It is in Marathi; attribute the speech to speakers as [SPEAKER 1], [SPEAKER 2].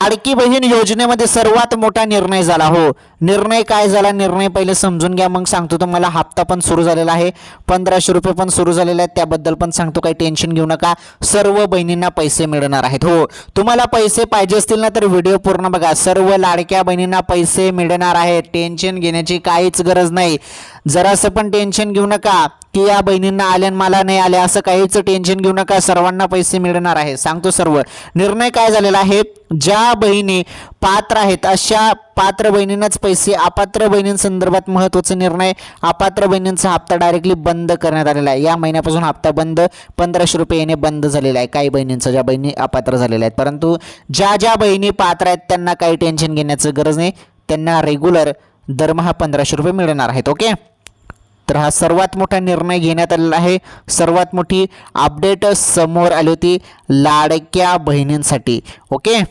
[SPEAKER 1] लाडकी बहीण योजनेमध्ये सर्वात मोठा निर्णय झाला. हो, निर्णय काय झाला, निर्णय पहिले समजून घ्या, मग सांगतो तुम्हाला. हप्ता पण सुरू झालेला आहे, 1500 रुपये पण सुरू झालेले आहेत, त्याबद्दल पण सांगतो. काही टेन्शन घेऊ नका, सर्व बहिणींना पैसे मिळणार आहेत. हो, तुम्हाला पैसे पाहिजे असतील ना तर व्हिडिओ पूर्ण बघा. सर्व लाडक्या बहिणींना पैसे मिळणार आहेत, टेन्शन घेण्याची काहीच गरज नाही. जरासं पण टेन्शन घेऊ नका की या बहिणींना आले आणि मला नाही आले, असं काहीच टेन्शन घेऊ नका. सर्वांना पैसे मिळणार आहे, सांगतो सर्व. निर्णय काय झालेला आहे, ज्या बहिणी पात्र आहेत अशा पात्र बहिणींनाच पैसे, अपात्र बहिणींसंदर्भात महत्त्वाचा निर्णय. अपात्र बहिणींचा हप्ता डायरेक्टली बंद करण्यात आलेला आहे. या महिन्यापासून हप्ता बंद, 1500 रुपये येणे बंद झालेला आहे काही बहिणींचा, ज्या बहिणी अपात्र झालेल्या आहेत. परंतु ज्या बहिणी पात्र आहेत त्यांना काही टेन्शन घेण्याचं गरज नाही, त्यांना रेग्युलर दरमहा 1500 रुपये मिळणार आहेत. ओके, तर हा सर्वात मोठा निर्णय घेण्यात आलेला आहे. सर्वात मोठी अपडेट समोर आली होती लाडक्या बहिणींसाठी. ओके.